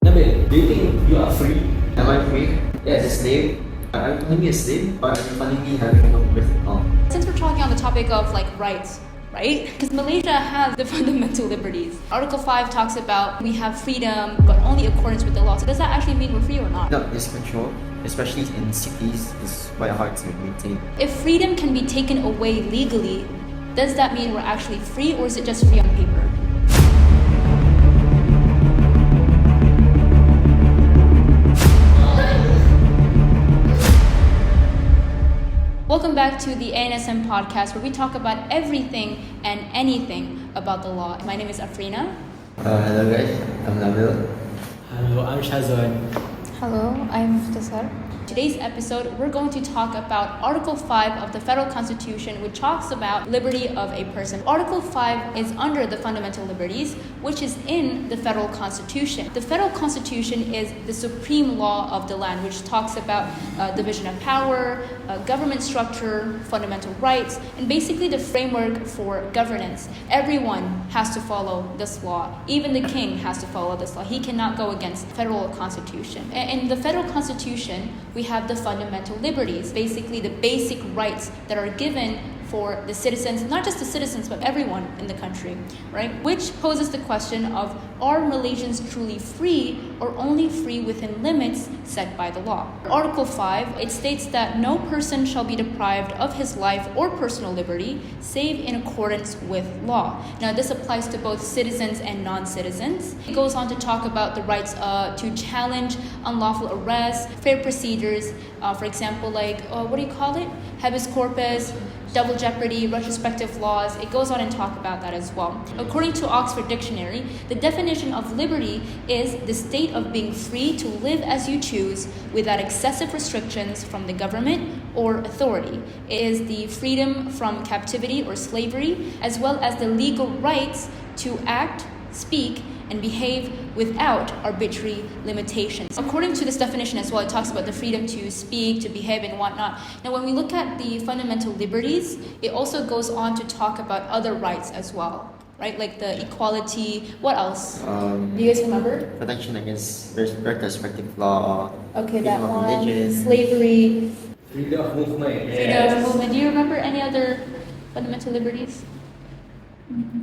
Nabil, do you think you are free? Am I free? Yes. As a slave? Are you calling me a slave? Or are you calling me having no birth at all? Since we're talking on the topic of like rights, right? Because Malaysia has the fundamental liberties. Article 5 talks about we have freedom, but only in accordance with the law. So does that actually mean we're free or not? No, this control, especially in cities, is quite hard to maintain. If freedom can be taken away legally, does that mean we're actually free, or is it just free on paper? Welcome back to the ANSM podcast, where we talk about everything and anything about the law. My name is Afrina. Hello guys, I'm Nabil. Hello, I'm Shazwan. Hello, I'm Muftasar. Today's episode, we're going to talk about Article 5 of the Federal Constitution, which talks about liberty of a person. Article 5 is under the fundamental liberties, which is in the Federal Constitution. The Federal Constitution is the supreme law of the land, which talks about division of power, government structure, fundamental rights, and basically the framework for governance. Everyone has to follow this law. Even the king has to follow this law. He cannot go against the Federal Constitution. In the Federal Constitution, we have the fundamental liberties, basically the basic rights that are given for the citizens, not just the citizens, but everyone in the country, right? Which poses the question of, are Malaysians truly free or only free within limits set by the law? Article 5, it states that no person shall be deprived of his life or personal liberty, save in accordance with law. Now, this applies to both citizens and non-citizens. It goes on to talk about the rights to challenge unlawful arrest, fair procedures, for example, like, what do you call it? Habeas corpus, double jeopardy, retrospective laws. It goes on and talk about that as well. According to Oxford Dictionary, the definition of liberty is the state of being free to live as you choose without excessive restrictions from the government or authority. It is the freedom from captivity or slavery, as well as the legal rights to act, speak, and behave without arbitrary limitations. According to this definition as well, it talks about the freedom to speak, to behave, and whatnot. Now, when we look at the fundamental liberties, it also goes on to talk about other rights as well, right? Like the equality. What else? Do you guys remember? Protection against retrospective law. Okay, freedom that of one. religion. Slavery, Freedom of movement. freedom of movement. Do you remember any other fundamental liberties?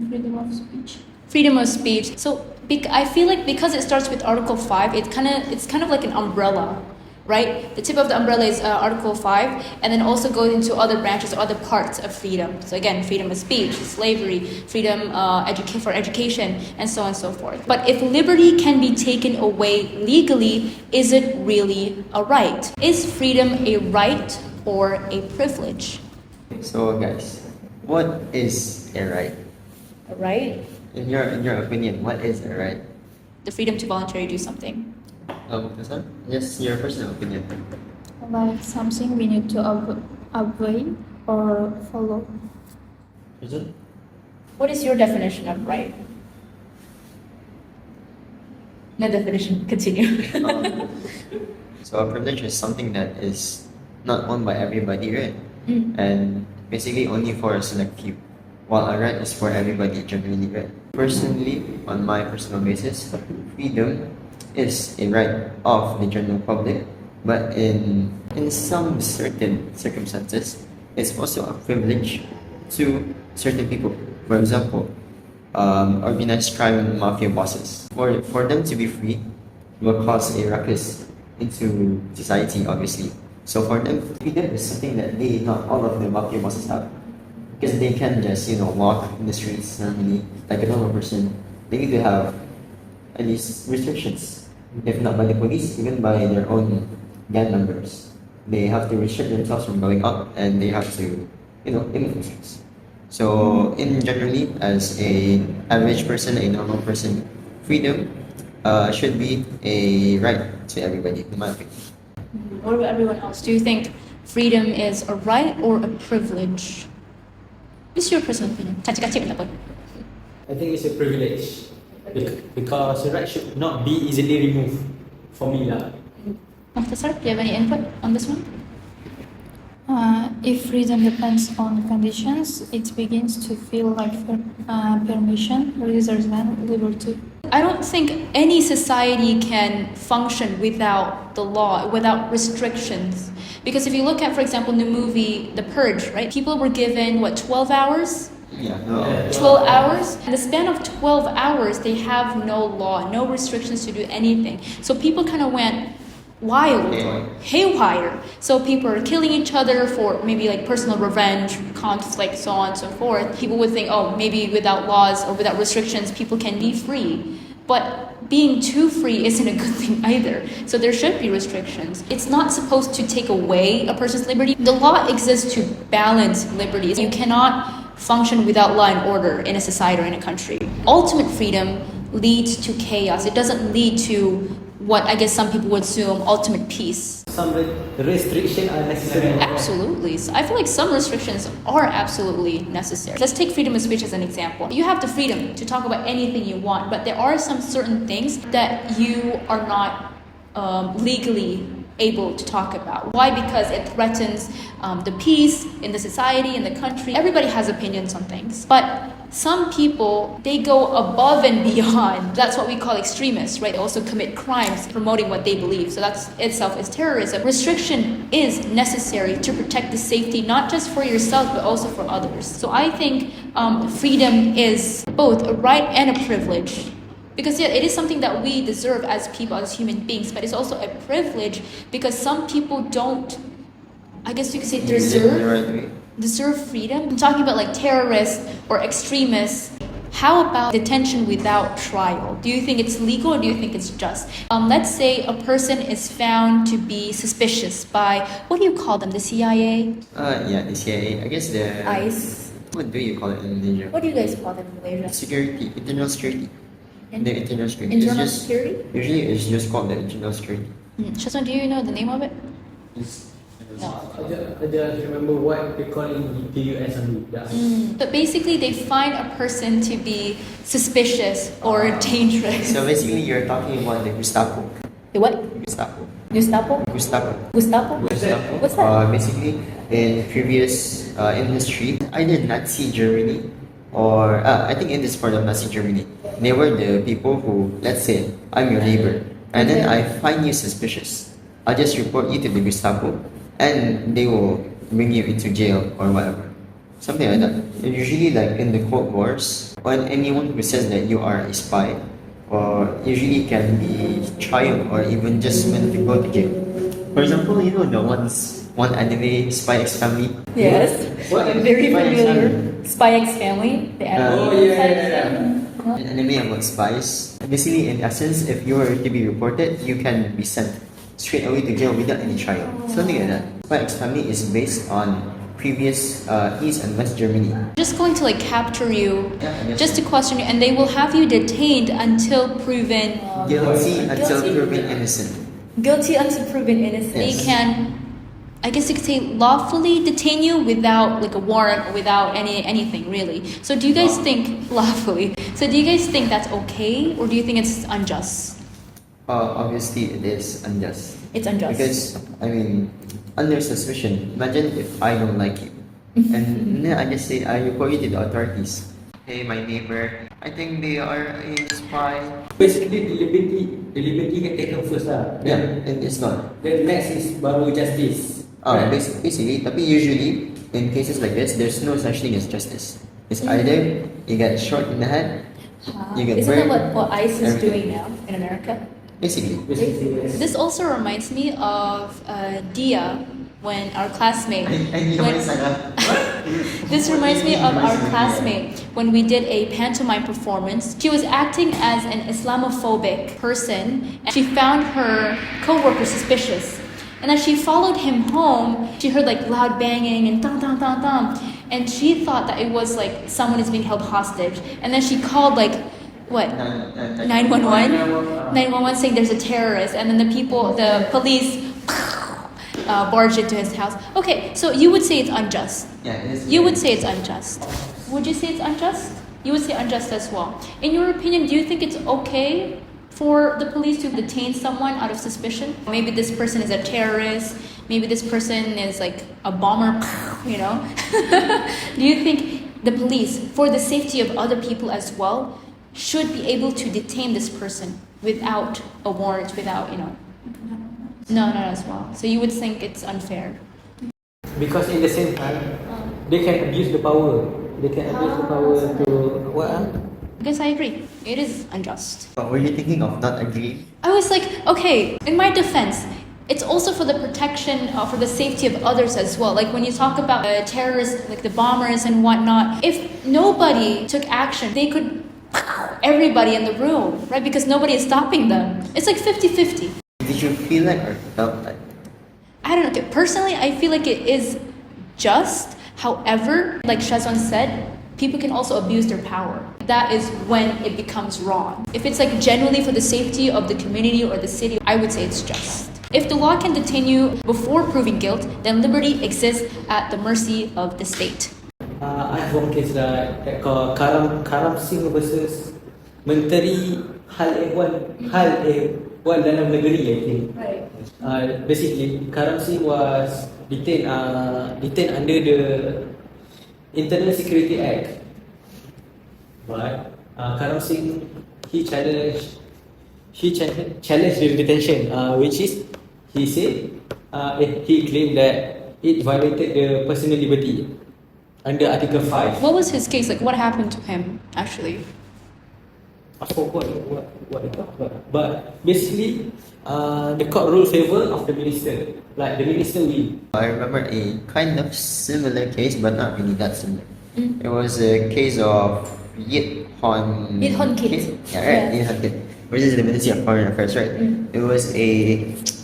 Freedom of speech. Freedom of speech. So I feel like because it starts with Article 5, it's kind of like an umbrella, right? The tip of the umbrella is Article 5, and then also goes into other branches or other parts of freedom. So again, freedom of speech, slavery, freedom for education, and so on and so forth. But if liberty can be taken away legally, is it really a right? Is freedom a right or a privilege? So guys, what is a right? A right? In your opinion, what is a right? The freedom to voluntarily do something. Hassan? Just your personal opinion. Like something we need to obey or follow. Hassan? What is your definition of right? No definition. Continue. So a privilege is something that is not owned by everybody, right? And basically only for a select few. While a right is for everybody generally, right? Personally, on my personal basis, freedom is a right of the general public, but in some certain circumstances, it's also a privilege to certain people. For example, organized crime mafia bosses. For them to be free will cause a ruckus into society, obviously. So for them, freedom is something that not all of the mafia bosses have. Because they can just, walk in the streets normally, like a normal person. They need to have at least restrictions. If not by the police, even by their own gang members. They have to restrict themselves from going out, and they have to, influence. So, generally, as a average person, a normal person, freedom should be a right to everybody, in my opinion. What about everyone else? Do you think freedom is a right or a privilege? What's your personal opinion? Kacik-kacik tak apa. I think it's a privilege because the right should not be easily removed for me lah. Muhtasar, do you have any input on this one? If freedom depends on conditions, it begins to feel like permission rather than liberty. I don't think any society can function without the law, without restrictions. Because if you look at, for example, the movie The Purge, right? People were given, 12 hours? Yeah, no. 12 hours? In the span of 12 hours, they have no law, no restrictions to do anything. So people kind of went wild or haywire. So people are killing each other for maybe like personal revenge, conflict, so on and so forth. People would think, oh, maybe without laws or without restrictions, people can be free. But being too free isn't a good thing either. So there should be restrictions. It's not supposed to take away a person's liberty. The law exists to balance liberties. You cannot function without law and order in a society or in a country. Ultimate freedom leads to chaos. It doesn't lead to what I guess some people would assume ultimate peace. Some restrictions are necessary. Absolutely. So I feel like some restrictions are absolutely necessary. Let's take freedom of speech as an example. You have the freedom to talk about anything you want, but there are some certain things that you are not legally able to talk about. Why? Because it threatens the peace in the society, in the country. Everybody has opinions on things. But some people, they go above and beyond. That's what we call extremists, right? They also commit crimes promoting what they believe. So that's itself is terrorism. Restriction is necessary to protect the safety, not just for yourself, but also for others. So I think freedom is both a right and a privilege. Because yeah, it is something that we deserve as people, as human beings, but it's also a privilege because some people don't, I guess you could say, deserve freedom. I'm talking about like terrorists or extremists. How about detention without trial? Do you think it's legal or do you think it's just? Let's say a person is found to be suspicious by, what do you call them, the CIA? Yeah, the CIA. I guess the... ICE. What do you call it in Malaysia? What do you guys call them in Malaysia? Security, internal security. The internal security. Internal security? Usually it's just called the internal security. Shazwan, do you know the name of it? No. I just remember what they call in the US only. But basically, they find a person to be suspicious or dangerous. So basically, you're talking about the Gestapo. The what? Gestapo. Gestapo? Gestapo. Gestapo? Gestapo. What's that? Basically, in previous in history, either Nazi Germany or I think in this part of Nazi Germany, they were the people who, let's say, I'm your neighbor, and then I find you suspicious. I'll just report you to the Gestapo, and they will bring you into jail or whatever. Something like that. And usually, like in the Cold Wars, when anyone who says that you are a spy, or usually can be tried or even just meant to go to jail. For example, you know the one anime, Spy X Family. Yes. What? I'm very Spy X familiar. Family. Spy X Family. The anime. Oh, yeah. An anime about spies. Basically, in essence, if you were to be reported, you can be sent straight away to jail without any trial. Something like that. Spy X Family is based on previous East and West Germany. Just going to like capture you, Yeah, just to question you, and they will have you detained until proven guilty until Guilty. proven innocent. guilty until proven innocent. They Yes. can, I guess you could say, lawfully detain you without like a warrant or without anything really. So do you guys think lawfully? So do you guys think that's okay, or do you think it's unjust? Obviously, it is unjust. It's unjust. Because, I mean, under suspicion, imagine if I don't like you. And then I just say, I report you to the authorities. Hey, my neighbor, I think they are a spy. Basically, the liberty get taken first lah. Yeah, and it's not. Then next is baru justice. Right? Basically, tapi usually, in cases like this, there's no such thing as justice. It's either you get shot in the head, you get Isn't that burned, what ICE is everything. doing now in America? Basically. Basically, yes. This also reminds me of Dia, when our classmate. when- This reminds me of our classmate when we did a pantomime performance. She was acting as an Islamophobic person, and she found her coworker suspicious. And then she followed him home. She heard like loud banging and dum dum dum dum, and she thought that it was like someone is being held hostage. And then she called like what? 911? 911 saying there's a terrorist, and then the police barged into his house. Okay, so you would say it's unjust. Yeah, it is. You would say it's unjust. Would you say it's unjust? You would say unjust as well. In your opinion, do you think it's okay for the police to detain someone out of suspicion? Maybe this person is a terrorist. Maybe this person is like a bomber, you know? Do you think the police, for the safety of other people as well, should be able to detain this person without a warrant, without, No, not as well. So you would think it's unfair. Because in the same time, they can abuse the power. They can abuse the power to what? Because I agree, it is unjust. But were you thinking of not agreeing? I was like, okay, in my defense, it's also for the protection, for the safety of others as well. Like when you talk about terrorists, like the bombers and whatnot, if nobody took action, they could everybody in the room, right? Because nobody is stopping them. It's like 50-50. Did you feel like or felt like? I don't know. Okay, personally, I feel like it is just. However, like Shazwan said, people can also abuse their power. That is when it becomes wrong. If it's like genuinely for the safety of the community or the city, I would say it's just. If the law can detain you before proving guilt, then liberty exists at the mercy of the state. I have one case that called Karam Singh versus Menteri Hal Ehwal dalam negeri, I think. Right. Basically, Karam Singh was detained under the Internal Security Act. But Karam Singh, he challenged the detention, which is, he said, he claimed that it violated the personal liberty under Article 5. What was his case? Like, what happened to him, actually? I forgot what they talked about. But basically, the court ruled favor of the minister. Like, the minister will. I remember a kind of similar case, but not really that similar. It was a case of Yit Hon Kit. Yeah, right. Yeah. Yit Hon Kit. Which is the Ministry of Foreign Affairs, right? It was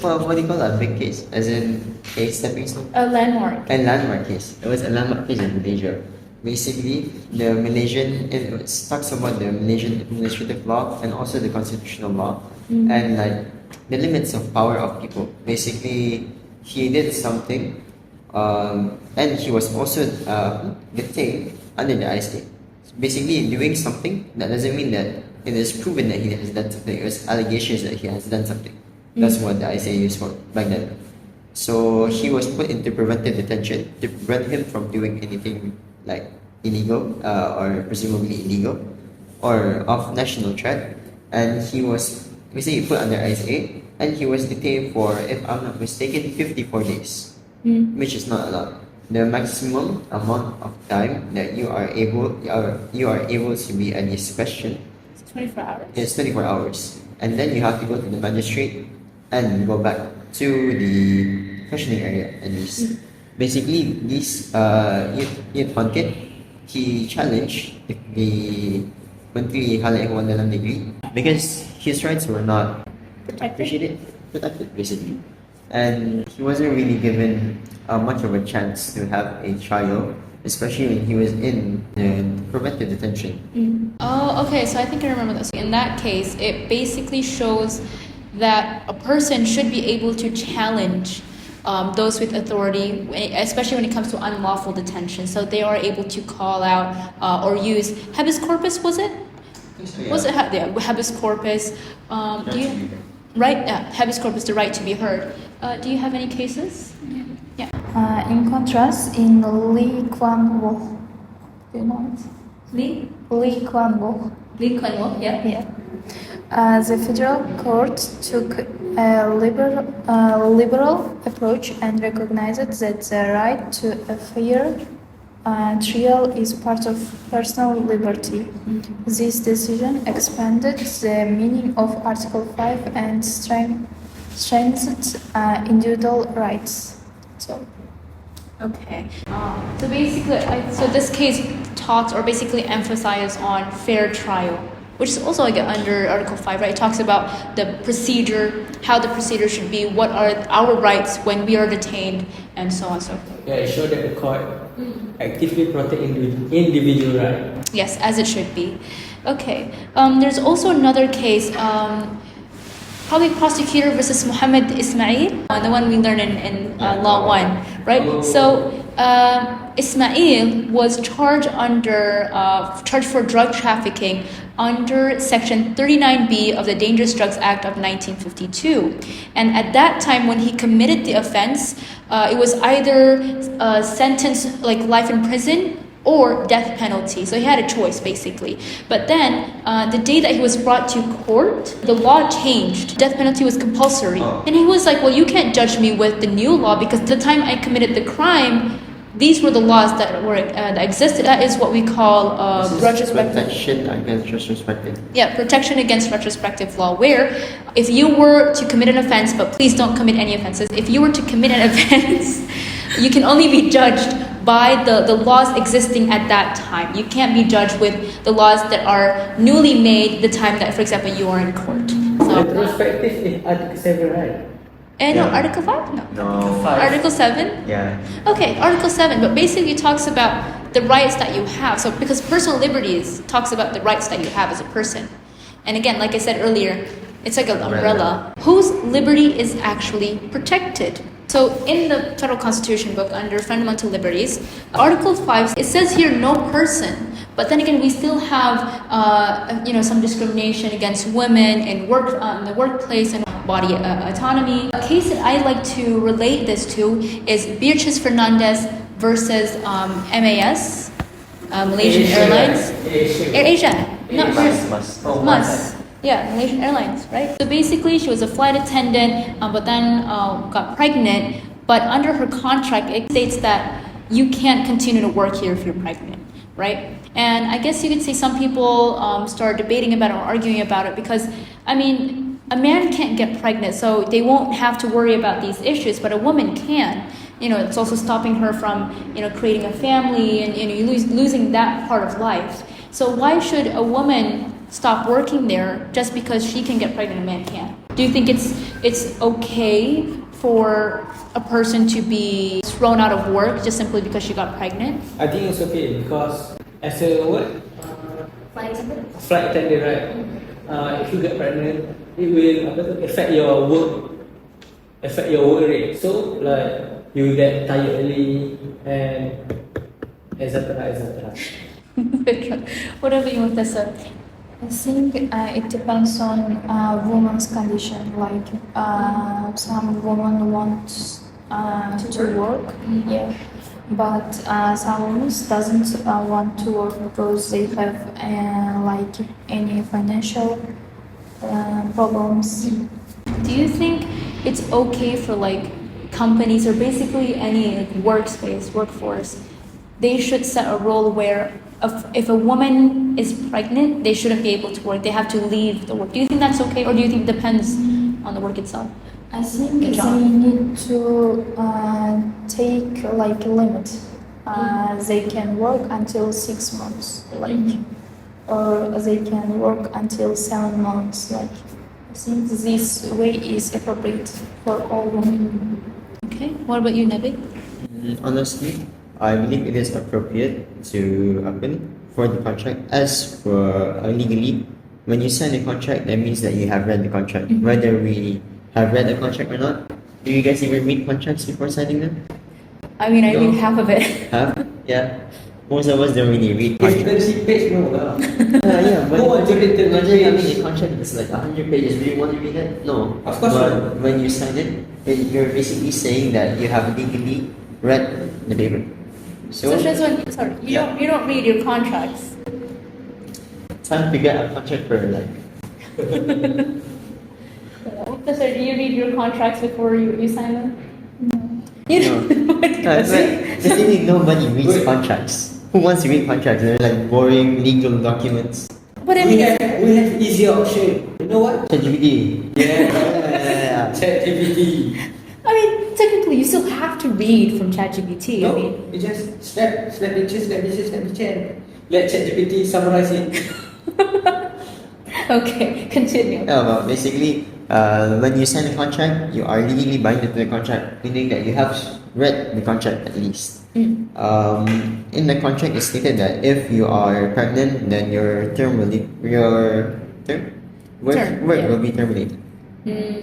what do you call that? Big case? As in a stepping stone? A landmark. A landmark case. It was a landmark case in Malaysia. Basically, the Malaysian, it talks about the Malaysian administrative law and also the constitutional law and like the limits of power of people. Basically, he did something and he was also detained under the ISA. Basically, doing something, that doesn't mean that it is proven that he has done something. It was allegations that he has done something. That's what the ISA used for back then. So he was put into preventive detention to prevent him from doing anything like illegal or presumably illegal or of national threat. And he was basically put under ISA and he was detained for, if I'm not mistaken, 54 days, which is not a lot. The maximum amount of time that you are able to be at this question 24 hours. is 24 hours. And then you have to go to the magistrate and go back to the questioning area at least. Basically, this Yit Hon Kit, he challenged the Menteri Hal Ehwal dalam negeri because his rights were not protected basically. And he wasn't really given much of a chance to have a trial, especially when he was in preventive detention. Oh, okay. So I think I remember this. In that case, it basically shows that a person should be able to challenge those with authority, especially when it comes to unlawful detention. So they are able to call out or use habeas corpus. Was it? Was it habeas corpus? Do you right? Habeas corpus, the right to be heard. Do you have any cases? Yeah. In contrast, in Lee Kuan Yew, do you know it? Lee Kuan Yew. Lee Kuan Yew, yeah. Yeah. The federal court took a liberal approach and recognized that the right to a fair trial is part of personal liberty. This decision expanded the meaning of Article 5 and strengthened individual rights. So. Okay. So basically, so this case talks or basically emphasizes on fair trial, which is also like under Article 5, right? It talks about the procedure, how the procedure should be, what are our rights when we are detained, and so on and so forth. Yeah, it showed that the court actively protect individual rights. Yes, as it should be. Okay. There's also another case, Public Prosecutor versus Muhammad Ismail, the one we learned in Law 1, right? So Ismail was charged for drug trafficking under Section 39B of the Dangerous Drugs Act of 1952. And at that time, when he committed the offense, it was either sentenced like life in prison or death penalty. So he had a choice basically. But then the day that he was brought to court, the law changed. Death penalty was compulsory. Oh. And he was like, well, you can't judge me with the new law because the time I committed the crime, these were the laws that were that existed. That is what we call retrospective. Protection against retrospective. Yeah, protection against retrospective law, where if you were to commit an offense, but please don't commit any offenses, if you were to commit an offense, you can only be judged by the laws existing at that time. You can't be judged with the laws that are newly made the time that, for example, you are in court. So, Retrospective is Article 7, right? no, Yeah. Article 5? No. No. Article 7? Yeah. Okay, Article 7, but basically talks about the rights that you have. So, because personal liberties talks about the rights that you have as a person. And again, like I said earlier, it's like an umbrella. Whose liberty is actually protected? So, in the Federal Constitution book under Fundamental Liberties, Article 5, it says here no person. But then again, we still have, some discrimination against women in the workplace and body autonomy. A case that I like to relate this to is Beatrice Fernandez versus MAS, Malaysian Airlines. AirAsia. Not MAS. Yeah, Malaysian Airlines, right? So basically, she was a flight attendant, but then got pregnant. But under her contract, it states that you can't continue to work here if you're pregnant, right? And I guess you could say some people start debating about it or arguing about it because, I mean, a man can't get pregnant, so they won't have to worry about these issues, but a woman can. It's also stopping her from, creating a family and, losing that part of life. So why should a woman stop working there just because she can get pregnant and a man can't? Do you think it's okay for a person to be thrown out of work just simply because she got pregnant? I think it's okay because as a what? Flight attendant. Flight attendant, right? If you get pregnant, it will affect your work rate. So like you get tired early and etc. What about you, Tessa? I think it depends on woman's condition. Like some women want to work, yeah, but some women doesn't want to work because they have like any financial problems. Do you think it's okay for like companies or basically any like workforce, they should set a rule where if a woman is pregnant, they shouldn't be able to work. They have to leave the work. Do you think that's okay, or do you think it depends on the work itself? I think they need to take like a limit. They can work until 6 months, like, or they can work until 7 months. Like, I think this way is appropriate for all women. Okay. What about you, Nabi? Honestly, I believe it is appropriate to for the contract. As for legally, when you sign a contract, that means that you have read the contract. Whether we have read the contract or not, do you guys even read contracts before signing them? I mean, I No. read half of it. Have? Yeah. Most of us don't really read It's contracts. 20 page, no lah. Yeah, but No one to read 30 imagine having page. a contract that's like 100 pages. Do you want to read it? No. Of course But not. when you sign it, you're basically saying that you have legally read the paper. So just when, sorry, you don't read your contracts. Time to get a contract for life. So do you read your contracts before you sign them? No. You No. don't. Basically, nobody reads Wait. contracts. Who wants to read contracts? They're like boring legal documents. But I We mean, have easier option. You know what? ChatGPT. Yeah. ChatGPT. I mean, technically, you still have to read from ChatGPT. I mean, No, you just snap pictures, let ChatGPT summarize it. okay, continue. Yeah, but basically, when you sign a contract, you are legally binded to the contract, meaning that you have read the contract at least. In the contract, it's stated that if you are pregnant, then your term will work yeah. will be terminated.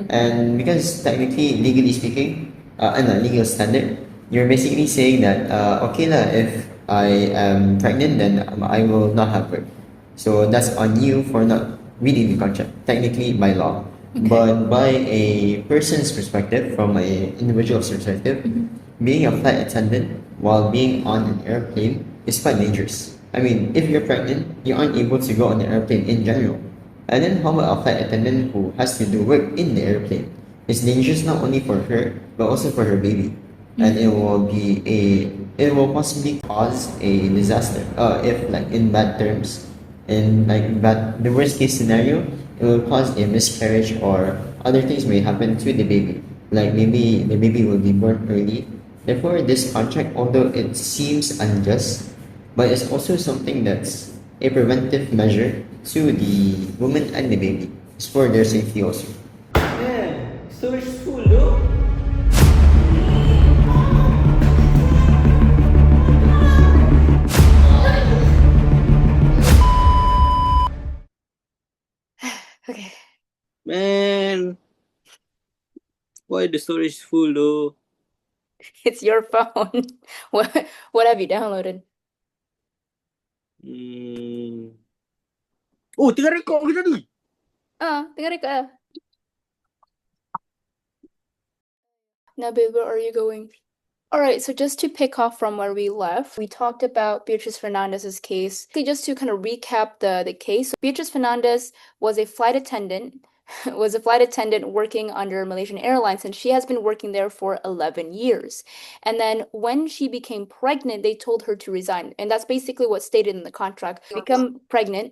And because technically, legally speaking, in a legal standard, you're basically saying that okay lah, if I am pregnant, then I will not have work. So that's on you for not reading the contract, technically by law. But by a person's perspective, from an individual's perspective, being a flight attendant while being on an airplane is quite dangerous. I mean, if you're pregnant, you aren't able to go on the airplane in general. And then how about a flight attendant who has to do work in the airplane? It's dangerous not only for her, but also for her baby. And it will possibly cause a disaster. If like in bad terms, in like bad, the worst case scenario, it will cause a miscarriage or other things may happen to the baby. Like maybe the baby will be born early. Therefore, this contract, although it seems unjust, but it's also something that's a preventive measure to the woman and the baby. It's for their safety also. Man, storage full though. Okay. Man, why the storage full though? It's your phone. What have you downloaded? Hmm. Oh, tengah rekod ke tadi? Tengah record. Nabil, where are you going? All right, so just to pick off from where we left, we talked about Beatriz Fernandez's case. Okay, just to kind of recap the case, Beatriz Fernandez was a flight attendant, working under Malaysian Airlines, and she has been working there for 11 years. And then when she became pregnant, they told her to resign, and that's basically what's stated in the contract. If you become pregnant,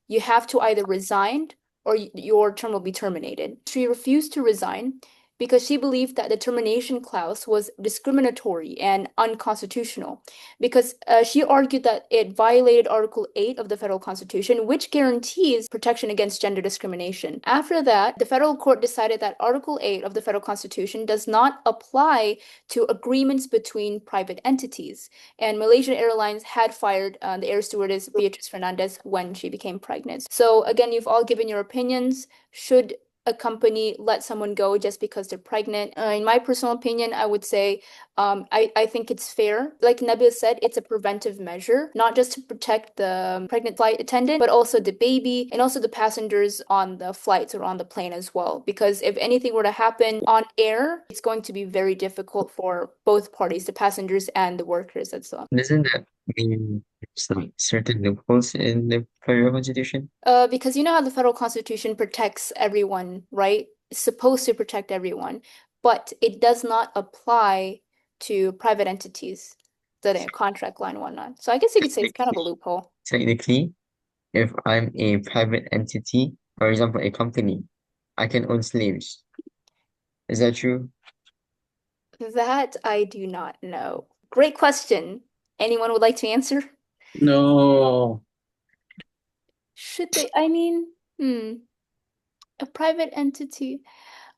you have to either resign or your term will be terminated. She refused to resign because she believed that the termination clause was discriminatory and unconstitutional, because she argued that it violated Article 8 of the Federal Constitution, which guarantees protection against gender discrimination. After that, the federal court decided that Article 8 of the Federal Constitution does not apply to agreements between private entities, and Malaysian Airlines had fired the air stewardess Beatriz Fernandez when she became pregnant. So again, you've all given your opinions. Should a company let someone go just because they're pregnant? In my personal opinion, I would say I think it's fair. Like Nabil said, it's a preventive measure, not just to protect the pregnant flight attendant, but also the baby and also the passengers on the flights or on the plane as well. Because if anything were to happen on air, it's going to be very difficult for both parties, the passengers and the workers as well. Doesn't that mean some certain loopholes in the federal constitution? Because you know how the federal constitution protects everyone, right? It's supposed to protect everyone, but it does not apply to private entities, the contract line and whatnot. So I guess you could say it's kind of a loophole. Technically, if I'm a private entity, for example, a company, I can own slaves. Is that true? That I do not know. Great question. Anyone would like to answer? No. Should they? I mean, a private entity.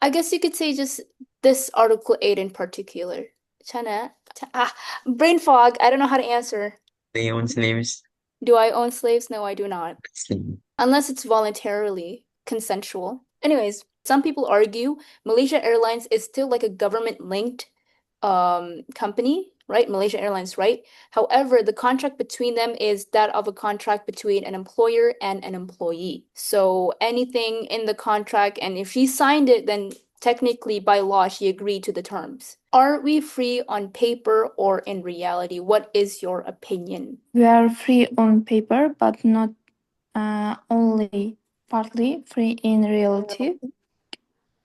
I guess you could say just this Article 8 in particular. Chana, brain fog. I don't know how to answer. They own slaves. Do I own slaves? No, I do not. Slave. Unless it's voluntarily consensual. Anyways, some people argue Malaysia Airlines is still like a government-linked company, right? Malaysia Airlines, right? However, the contract between them is that of a contract between an employer and an employee. So anything in the contract, and if she signed it, then technically by law she agreed to the terms. Are we free on paper or in reality? What is your opinion? We are free on paper, but not only partly free in reality.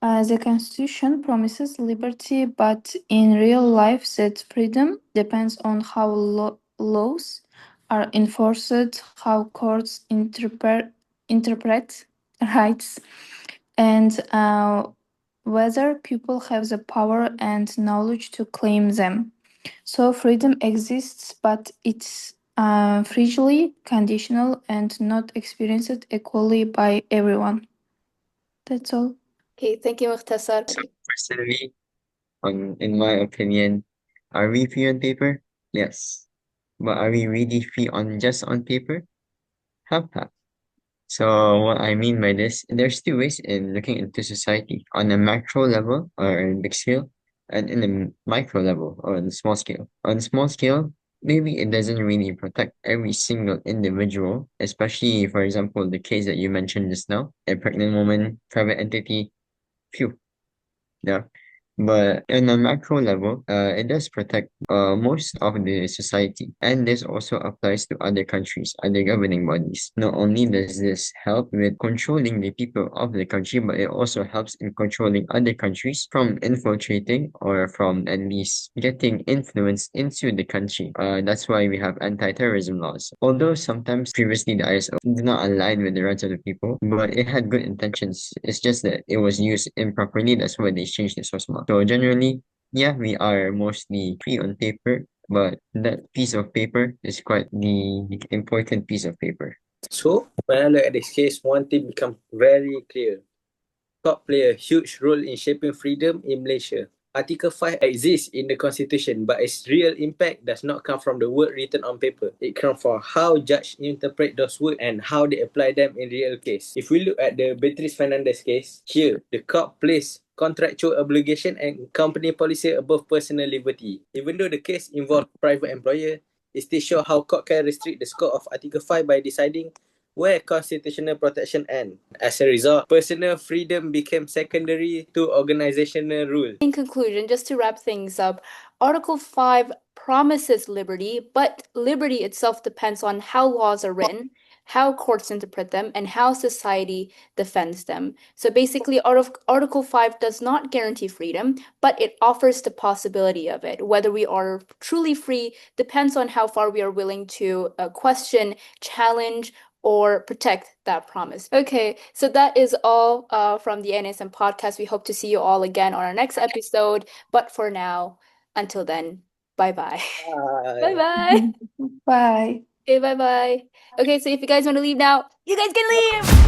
The Constitution promises liberty, but in real life, that freedom depends on how laws are enforced, how courts interpret rights, and whether people have the power and knowledge to claim them. So, freedom exists, but it's fragile, conditional, and not experienced equally by everyone. That's all. Okay, thank you, Mukhtasar. Personally, in my opinion, are we free on paper? Yes. But are we really free on just on paper? Half half. So what I mean by this, there's two ways in looking into society on a macro level or in big scale, and in a micro level or on a small scale. On a small scale, maybe it doesn't really protect every single individual, especially for example the case that you mentioned just now, a pregnant woman, private entity, phew. Yeah. But on a macro level, it does protect most of the society. And this also applies to other countries, other governing bodies. Not only does this help with controlling the people of the country, but it also helps in controlling other countries from infiltrating or from at least getting influence into the country. That's why we have anti-terrorism laws. Although sometimes previously the ISO did not align with the rights of the people, but it had good intentions. It's just that it was used improperly. That's why they changed the source mark. So generally, yeah, we are mostly free on paper, but that piece of paper is quite the important piece of paper. So, when I look at this case, one thing becomes very clear. Court play a huge role in shaping freedom in Malaysia. Article 5 exists in the constitution, but its real impact does not come from the word written on paper. It comes from how judges interpret those words and how they apply them in real case. If we look at the Beatrice Fernandez case, here, the court placed contractual obligation and company policy above personal liberty. Even though the case involved private employer, it still shows how court can restrict the scope of Article 5 by deciding where constitutional protection ends. As a result, personal freedom became secondary to organizational rule. In conclusion, just to wrap things up, Article 5 promises liberty, but liberty itself depends on how laws are written, how courts interpret them, and how society defends them. So basically, Article 5 does not guarantee freedom, but it offers the possibility of it. Whether we are truly free depends on how far we are willing to question, challenge, or protect that promise. Okay, so that is all from the NSM podcast. We hope to see you all again on our next episode. But for now, until then, bye-bye. Bye. Bye-bye. Bye. Okay, bye-bye. Okay, so if you guys want to leave now, you guys can leave!